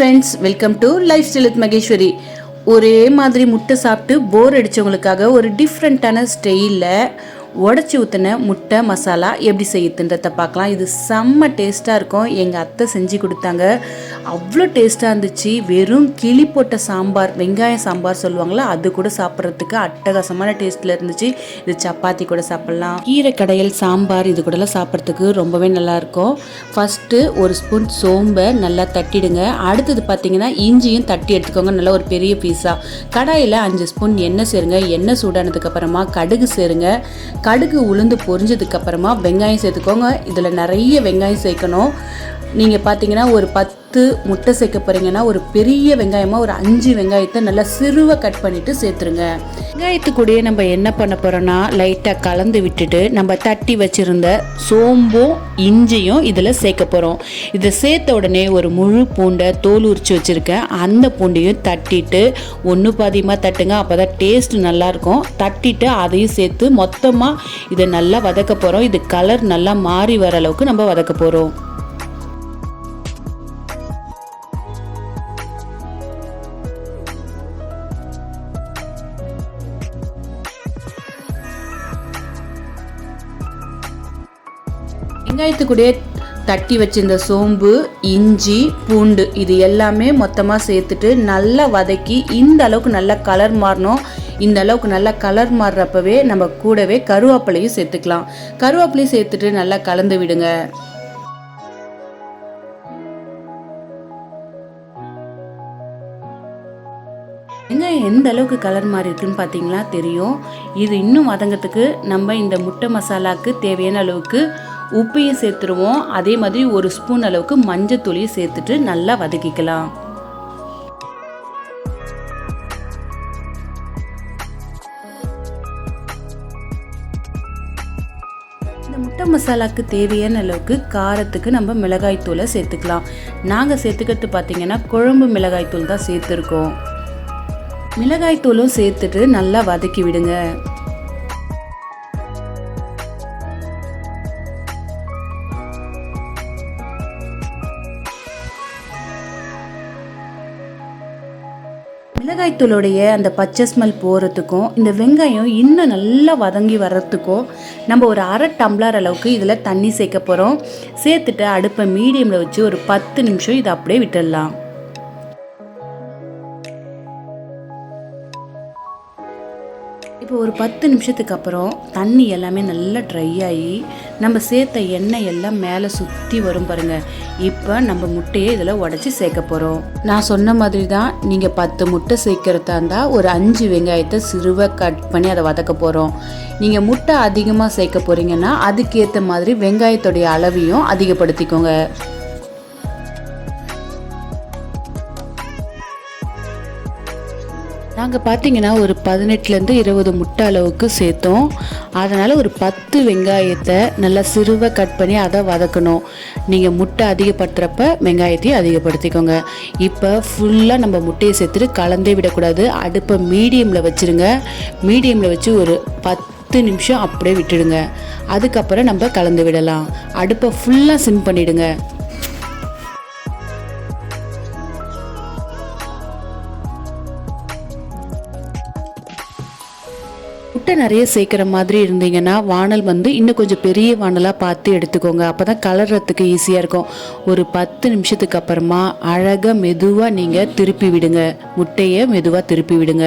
Friends, welcome to life style with Maheswari. ஒரே மாதிரி முட்டை சாப்பிட்டு போர் அடித்தவங்களுக்காக ஒரு டிஃப்ரெண்ட்டான ஸ்டைலில் உடச்சி ஊற்றின முட்டை மசாலா எப்படி செய்யுதுன்றதை பார்க்கலாம். இது செம்ம டேஸ்ட்டாக இருக்கும். எங்கள் அத்தை செஞ்சு கொடுத்தாங்க, அவ்வளோ டேஸ்ட்டாக இருந்துச்சு. வெறும் கிளி போட்ட சாம்பார், வெங்காயம் சாம்பார் சொல்லுவாங்களா, அது கூட சாப்பிட்றதுக்கு அட்டகாசமான டேஸ்ட்டில் இருந்துச்சு. இது சப்பாத்தி கூட சாப்பிட்லாம். கீரை கடையல் சாம்பார் இது கூடலாம் சாப்பிட்றதுக்கு ரொம்பவே நல்லாயிருக்கும். ஃபஸ்ட்டு ஒரு ஸ்பூன் சோம்பை நல்லா தட்டிடுங்க. அடுத்தது பார்த்திங்கன்னா இஞ்சியும் தட்டி எடுத்துக்கோங்க, நல்லா ஒரு பெரிய பீஸாக. கடாயில் 5 ஸ்பூன் எண்ணெய் சேருங்க. எண்ணெய் சூடானதுக்கப்புறமா கடுகு சேருங்க. கடுகு உளுந்து பொரிஞ்சதுக்கப்புறமா வெங்காயம் சேர்த்துக்கோங்க. இதில் நிறைய வெங்காயம் சேர்க்கணும். நீங்கள் பார்த்தீங்கன்னா ஒரு 10 முட்டை சேர்க்க போகிறீங்கன்னா ஒரு பெரிய வெங்காயமாக ஒரு 5 வெங்காயத்தை நல்லா சிறுவை கட் பண்ணிவிட்டு சேர்த்துருங்க. வெங்காயத்துக்கூடயே நம்ம என்ன பண்ண போகிறோன்னா லைட்டாக கலந்து விட்டுட்டு நம்ம தட்டி வச்சுருந்த சோம்பும் இஞ்சியும் இதில் சேர்க்க போகிறோம். இதை சேர்த்த உடனே ஒரு முழு பூண்டை தோல் உரித்து வச்சுருக்கேன், அந்த பூண்டையும் தட்டிட்டு ஒன்று பாதியமாக தட்டுங்க, அப்போ தான் டேஸ்ட் நல்லாயிருக்கும். தட்டிட்டு அதையும் சேர்த்து மொத்தமாக இதை நல்லா வதக்க போகிறோம். இது கலர் நல்லா மாறி வர அளவுக்கு நம்ம வதக்க போகிறோம். வெங்காயத்துக்கூடயே தட்டி வச்சிருந்த சோம்பு, இஞ்சி, பூண்டு இது எல்லாமே மொத்தமாக சேர்த்துட்டு நல்லா வதக்கி இந்த அளவுக்கு நல்லா கலர் மாறணும். இந்த அளவுக்கு நல்லா கலர் மாறுறப்பவே நம்ம கூடவே கருவேப்பிலையும் சேர்த்துக்கலாம். கருவேப்பிலையும் சேர்த்துட்டு நல்லா கலந்து விடுங்க. வெங்காயம் எந்த அளவுக்கு கலர் மாறி இருக்குன்னு பார்த்தீங்களா தெரியும். இது இன்னும் வதங்கிறதுக்கு நம்ம இந்த முட்டை மசாலாவுக்கு தேவையான அளவுக்கு உப்பையும் சேர்த்துருவோம். அதே மாதிரி ஒரு ஸ்பூன் அளவுக்கு மஞ்சத்தூளையும் சேர்த்துட்டு நல்லா வதக்கிக்கலாம். இந்த முட்டை மசாலாவுக்கு தேவையான அளவுக்கு காரத்துக்கு நம்ம மிளகாய் தூளை சேர்த்துக்கலாம். நாங்கள் சேர்த்துக்கிறது பார்த்தீங்கன்னா குழம்பு மிளகாய் தூள் தான் சேர்த்துருக்கோம். மிளகாய் தூளும் சேர்த்துட்டு நல்லா வதக்கி விடுங்க. மிளகாய்த்தூளுடைய அந்த பச்சை ஸ்மெல் போகிறதுக்கும் இந்த வெங்காயம் இன்னும் நல்லா வதங்கி வர்றதுக்கும் நம்ம ஒரு 1/2 டம்ளர் அளவுக்கு இதில் தண்ணி சேர்க்க போகிறோம். சேர்த்துட்டு அடுப்பை மீடியமில் வச்சு ஒரு 10 நிமிஷம் இதை அப்படியே விட்டுடலாம். இப்போ ஒரு 10 நிமிஷத்துக்கு அப்புறம் தண்ணி எல்லாமே நல்லா ட்ரை ஆகி நம்ம சேர்த்த எண்ணெய் எல்லாம் மேலே சுற்றி வரும் பாருங்கள். இப்போ நம்ம முட்டையை இதில் உடச்சி சேர்க்க போகிறோம். நான் சொன்ன மாதிரி தான், நீங்கள் 10 முட்டை சேர்க்கிறதா இருந்தால் ஒரு 5 வெங்காயத்தை சிறுவை கட் பண்ணி அதை வதக்க போகிறோம். நீங்கள் முட்டை அதிகமாக சேர்க்க போகிறீங்கன்னா அதுக்கேற்ற மாதிரி வெங்காயத்துடைய அளவையும் அதிகப்படுத்திக்கோங்க. நாங்கள் பார்த்தீங்கன்னா ஒரு 18லேருந்து 20 முட்டை அளவுக்கு சேர்த்தோம். அதனால் ஒரு 10 வெங்காயத்தை நல்லா சிறுவை கட் பண்ணி அதை வதக்கணும். நீங்கள் முட்டை அதிகப்படுத்துகிறப்ப வெங்காயத்தையும் அதிகப்படுத்திக்கோங்க. இப்போ ஃபுல்லாக நம்ம முட்டையை சேர்த்துட்டு கலந்தே விடக்கூடாது. அடுப்பை மீடியமில் வச்சுருங்க. மீடியமில் வச்சு ஒரு 10 நிமிஷம் அப்படியே விட்டுடுங்க. அதுக்கப்புறம் நம்ம கலந்து விடலாம். அடுப்பை ஃபுல்லாக சிம் பண்ணிவிடுங்க. முட்டை நிறைய சேர்க்குற மாதிரி இருந்தீங்கன்னா வானல் இன்னும் கொஞ்சம் பெரிய வானலாக பார்த்து எடுத்துக்கோங்க. அப்போ தான் கலர்றதுக்கு ஈஸியாக இருக்கும். ஒரு 10 நிமிஷத்துக்கு அப்புறமா அழகாக மெதுவாக நீங்கள் திருப்பி விடுங்க. முட்டையை மெதுவாக திருப்பி விடுங்க.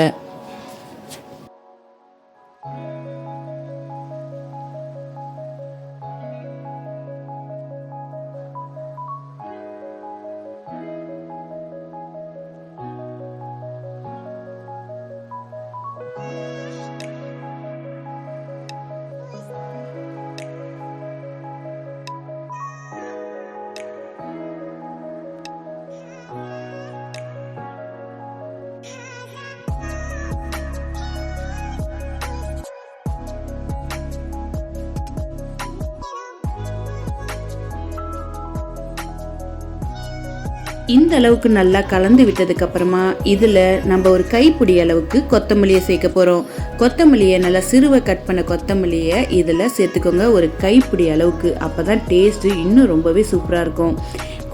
இந்த அளவுக்கு நல்லா கலந்து விட்டதுக்கு அப்புறமா இதில் நம்ம ஒரு கைப்பிடி அளவுக்கு கொத்தமல்லியை சேர்க்க போகிறோம். கொத்தமல்லியை நல்லா சிறுவை கட் பண்ண கொத்தமல்லியை இதில் சேர்த்துக்கோங்க, ஒரு கைப்பிடி அளவுக்கு. அப்போ தான் டேஸ்ட்டு இன்னும் ரொம்பவே சூப்பராக இருக்கும்.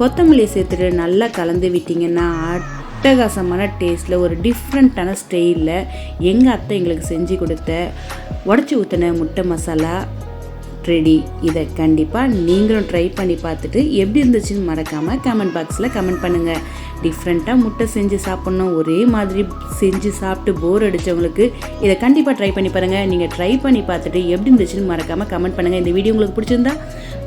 கொத்தமல்லியை சேர்த்துட்டு நல்லா கலந்து விட்டிங்கன்னா அட்டகாசமான டேஸ்ட்டில் ஒரு டிஃப்ரெண்ட்டான ஸ்டைலில் எங்கள் அத்தை எங்களுக்கு செஞ்சு கொடுத்த உடச்சி ஊற்றின முட்டை மசாலா ரெடி. இதை கண்டிப்பாக நீங்களும் ட்ரை பண்ணி பார்த்துட்டு எப்படி இருந்துச்சுன்னு மறக்காமல் கமெண்ட் பாக்ஸில் கமெண்ட் பண்ணுங்கள். டிஃப்ரெண்ட்டாக முட்டை செஞ்சு சாப்பிட்ணும், ஒரே மாதிரி செஞ்சு சாப்பிட்டு போர் அடித்தவங்களுக்கு இதை கண்டிப்பாக ட்ரை பண்ணி பாருங்கள். நீங்கள் ட்ரை பண்ணி பார்த்துட்டு எப்படி இருந்துச்சுன்னு மறக்காமல் கமெண்ட் பண்ணுங்கள். இந்த வீடியோ உங்களுக்கு பிடிச்சிருந்தா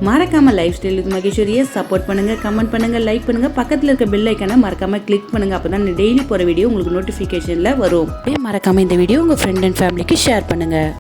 மறக்காமல் லைஃப் ஸ்டைல் வித் மகேஸ்வரியை சப்போர்ட் பண்ணுங்கள், கமெண்ட் பண்ணுங்கள், லைக் பண்ணுங்கள். பக்கத்தில் இருக்க பெல் ஐக்கானை மறக்காமல் கிளிக் பண்ணுங்கள். அப்போ தான் டெய்லி போகிற வீடியோ உங்களுக்கு நோட்டிஃபிகேஷனில் வரும். மறக்காமல் இந்த வீடியோ உங்கள் ஃப்ரெண்ட் அண்ட் ஃபேமிலிக்கு ஷேர் பண்ணுங்கள்.